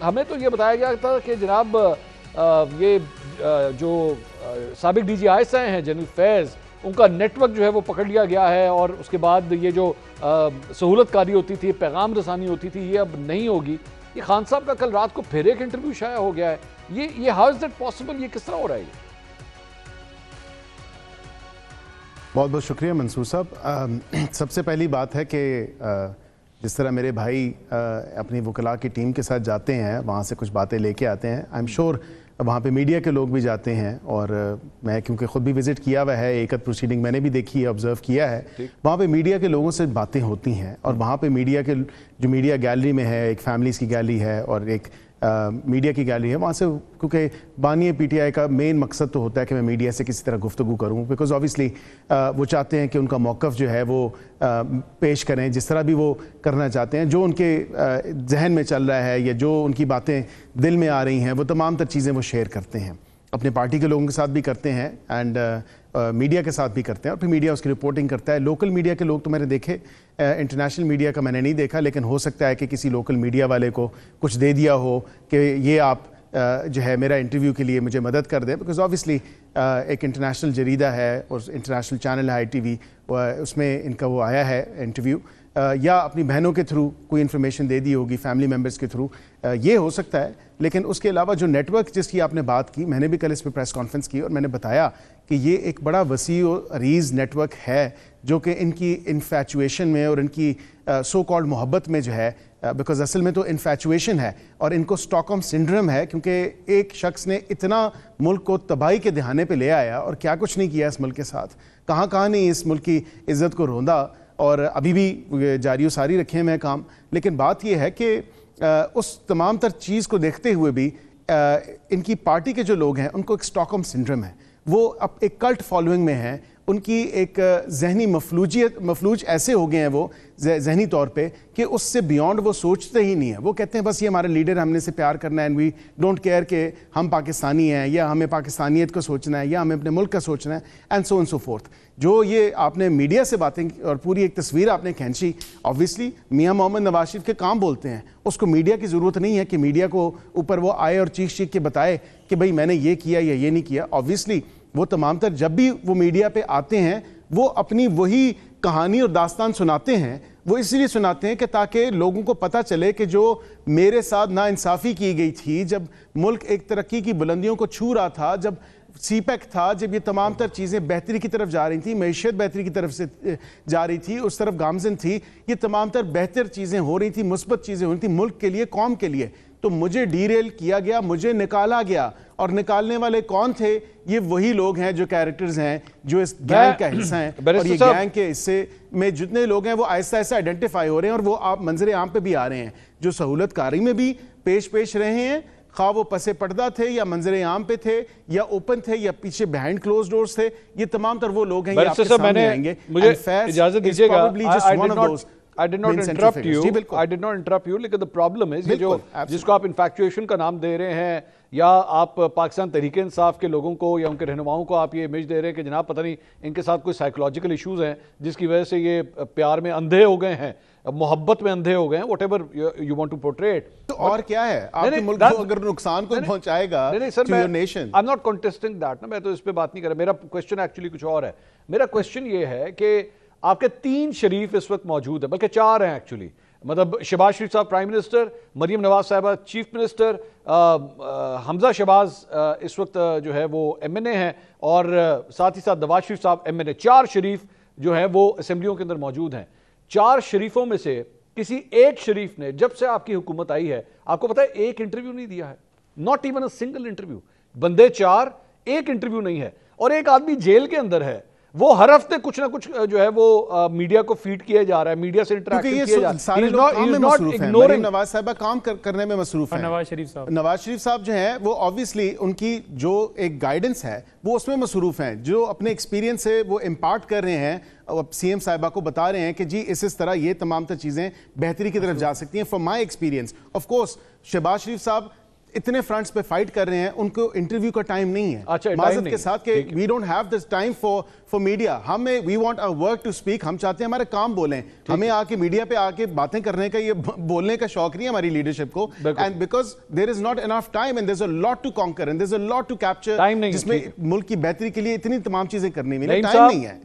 ہمیں تو یہ بتایا گیا تھا کہ جناب یہ جو سابق D G I S I ہیں جنرل فیض، ان کا نیٹ ورک جو ہے وہ پکڑ لیا گیا ہے، اور اس کے بعد یہ جو سہولت کاری ہوتی تھی، پیغام رسانی ہوتی تھی، یہ اب نہیں ہوگی۔ یہ خان صاحب کا کل رات کو پھر ایک انٹرویو شائع ہو گیا ہے، یہ ہاؤ از دیٹ پاسبل؟ یہ کس طرح ہو رہا ہے؟ یہ بہت بہت شکریہ منصور صاحب۔ سب سے پہلی بات ہے کہ جس طرح میرے بھائی اپنی وکلاء کی ٹیم کے ساتھ جاتے ہیں، وہاں سے کچھ باتیں لے کے آتے ہیں، آئی ایم شیور وہاں پہ میڈیا کے لوگ بھی جاتے ہیں، اور میں کیونکہ خود بھی وزٹ کیا ہوا ہے، ایکت پروسیڈنگ میں نے بھی دیکھی ہے، آبزرو کیا ہے، وہاں پہ میڈیا کے لوگوں سے باتیں ہوتی ہیں، اور وہاں پہ میڈیا کے جو میڈیا گیلری میں ہے، ایک فیملیز کی گیلری ہے اور ایک میڈیا کی گیلری ہے، وہاں سے کیونکہ بانی پی ٹی آئی کا مین مقصد تو ہوتا ہے کہ میں میڈیا سے کسی طرح گفتگو کروں، بیکاز آبویسلی وہ چاہتے ہیں کہ ان کا موقف جو ہے وہ پیش کریں جس طرح بھی وہ کرنا چاہتے ہیں، جو ان کے ذہن میں چل رہا ہے یا جو ان کی باتیں دل میں آ رہی ہیں، وہ تمام تر چیزیں وہ شیئر کرتے ہیں، اپنے پارٹی کے لوگوں کے ساتھ بھی کرتے ہیں اینڈ میڈیا کے ساتھ بھی کرتے ہیں، اور پھر میڈیا اس کی رپورٹنگ کرتا ہے۔ لوکل میڈیا کے لوگ تو میں نے دیکھے، انٹرنیشنل میڈیا کا میں نے نہیں دیکھا، لیکن ہو سکتا ہے کہ کسی لوکل میڈیا والے کو کچھ دے دیا ہو کہ یہ آپ جو ہے میرا انٹرویو کے لیے مجھے مدد کر دیں، بیکاز آبویسلی ایک انٹرنیشنل جریدہ ہے اور انٹرنیشنل چینل ہے ITV، اس میں ان کا وہ آیا ہے انٹرویو، یا اپنی بہنوں کے تھرو کوئی انفارمیشن دے دی ہوگی، فیملی ممبرس کے تھرو، یہ ہو سکتا ہے۔ لیکن اس کے علاوہ جو نیٹ ورک جس کی آپ نے بات کی، میں نے بھی کل اس پہ پریس کانفرنس کی اور میں نے بتایا کہ یہ ایک بڑا وسیع و عریض نیٹ ورک ہے، جو کہ ان کی انفیچویشن میں اور ان کی سو کالڈ محبت میں جو ہے، بیکاز اصل میں تو انفیچویشن ہے اور ان کو اسٹاک ہوم سنڈروم ہے، کیونکہ ایک شخص نے اتنا ملک کو تباہی کے دہانے پہ لے آیا اور کیا کچھ نہیں کیا اس ملک کے ساتھ، کہاں کہاں نہیں اس ملک کی عزت کو روندا، اور ابھی بھی جاری و ساری رکھے میں کام۔ لیکن بات یہ ہے کہ اس تمام تر چیز کو دیکھتے ہوئے بھی ان کی پارٹی کے جو لوگ ہیں ان کو ایک اسٹاک ہوم سنڈروم ہے، وہ اب ایک کلٹ فالوئنگ میں ہیں، ان کی ایک ذہنی مفلوج ایسے ہو گئے ہیں وہ ذہنی طور پہ کہ اس سے بیونڈ وہ سوچتے ہی نہیں ہیں، وہ کہتے ہیں بس یہ ہمارا لیڈر، ہم نے سے پیار کرنا ہے، اینڈ وی ڈونٹ کیئر کہ ہم پاکستانی ہیں یا ہمیں پاکستانیت کو سوچنا ہے یا ہمیں اپنے ملک کا سوچنا ہے، and so and so forth. جو یہ آپ نے میڈیا سے باتیں اور پوری ایک تصویر آپ نے کھینچی، آبویسلی میاں محمد نواز شریف کے کام بولتے ہیں، اس کو میڈیا کی ضرورت نہیں ہے کہ میڈیا کو اوپر وہ آئے اور چیخ کے بتائے کہ بھئی میں نے یہ کیا یا یہ نہیں کیا۔ آبویسلی وہ تمام تر جب بھی وہ میڈیا پہ آتے ہیں وہ اپنی وہی کہانی اور داستان سناتے ہیں، وہ اس لیے سناتے ہیں کہ تاکہ لوگوں کو پتہ چلے کہ جو میرے ساتھ ناانصافی کی گئی تھی، جب ملک ایک ترقی کی بلندیوں کو چھو رہا تھا، جب سی پیک تھا، جب یہ تمام تر چیزیں بہتری کی طرف جا رہی تھیں، معیشت بہتری کی طرف سے جا رہی تھی، اس طرف گامزن تھی، یہ تمام تر بہتر چیزیں ہو رہی تھیں، مثبت چیزیں ہو رہی تھیں ملک کے لیے، قوم کے لیے، تو مجھے ڈی ریل کیا گیا، مجھے نکالا گیا، اور نکالنے والے کون تھے؟ یہ وہی لوگ ہیں جو کیریکٹرز ہیں جو اس گینگ کا حصہ ہیں، اور یہ گینگ کے حصے میں جتنے لوگ ہیں وہ آہستہ آہستہ آئیڈینٹیفائی ہو رہے ہیں، اور وہ آپ منظر عام پہ بھی آ رہے ہیں، جو سہولت کاری میں بھی پیش رہے ہیں، خواہ وہ پس پردہ تھے یا منظر عام پہ تھے یا اوپن تھے یا پیچھے بیہائنڈ کلوز ڈورز تھے، یہ تمام تر وہ لوگ ہیں، یہ آپ کے سامنے آئیں گے۔ مجھے اجازت دیجیے گا، I did not interrupt you, لیکن the problem is جس کو آپ انفیکچویشن کا نام دے رہے ہیں، یا آپ پاکستان تحریک انصاف کے لوگوں کو یا ان کے رہنماؤں کو آپ یہ امیج دے رہے ہیں کہ جناب پتہ نہیں ان کے ساتھ کوئی سائیکولوجیکل ایشوز ہیں جس کی وجہ سے یہ پیار میں اندھے ہو گئے ہیں، محبت میں اندھے ہو گئے ہیں، whatever you want to portray it۔ تو اور کیا ہے، آپ کے ملک کو اگر نقصان کو پہنچائے گا to your nation۔ I'm not contesting that نا، میں تو اس پہ بات نہیں کر رہا، میرا کوشچن ایکچولی کچھ اور ہے۔ میرا کوشچن یہ ہے کہ آپ کے 3 شریف اس وقت موجود ہیں، بلکہ 4 ہیں ایکچولی، مطلب شہباز شریف صاحب پرائم منسٹر، مریم نواز صاحبہ چیف منسٹر، حمزہ شہباز اس وقت جو ہے وہ MNA ہیں، اور ساتھ ہی ساتھ نواز شریف صاحب MNA۔ 4 شریف جو ہیں وہ اسمبلیوں کے اندر موجود ہیں۔ 4 شریفوں میں سے کسی ایک شریف نے جب سے آپ کی حکومت آئی ہے، آپ کو پتہ ہے ایک انٹرویو نہیں دیا ہے، not even a single interview. بندے 4، ایک انٹرویو نہیں ہے، اور ایک آدمی جیل کے اندر ہے، وہ ہر ہفتے کچھ نہ کچھ جو ہے وہ میڈیا کو فیڈ کیا جا رہا ہے، میڈیا سے انٹریکٹ کیا جا رہا ہے۔ سارے لوگ کام میں مصروف ہیں، مریم نواز صاحبہ کام کرنے میں مصروف ہیں، نواز شریف صاحب جو ہیں وہ آبویسلی ان کی جو ایک گائیڈنس ہے وہ اس میں مصروف ہیں، جو اپنے ایکسپیرینس سے وہ امپارٹ کر رہے ہیں، CM صاحبہ کو بتا رہے ہیں کہ جی اس طرح یہ تمام تر چیزیں بہتری کی طرف جا سکتی ہیں۔ From my experience of course Shahbaz Sharif sahab اتنے فرنٹس پہ فائٹ کر رہے ہیں, ان کو انٹرویو کا ٹائم نہیں ہے. اچھا, معذرت کے ساتھ کہ we don't have this time for media. ہمیں we want our work to speak. ہم چاہتے ہیں ہمارے کام بولیں. ہمیں آ کے میڈیا پہ آ کے باتیں کرنے کا, یہ بولنے کا شوق نہیں ہے ہماری لیڈرشپ کو. And because there is not enough time and there is a lot to conquer and there is a lot to capture, جس میں ملک کی بہتری کے لیے اتنی تمام چیزیں کرنی, ٹائم نہیں ہے.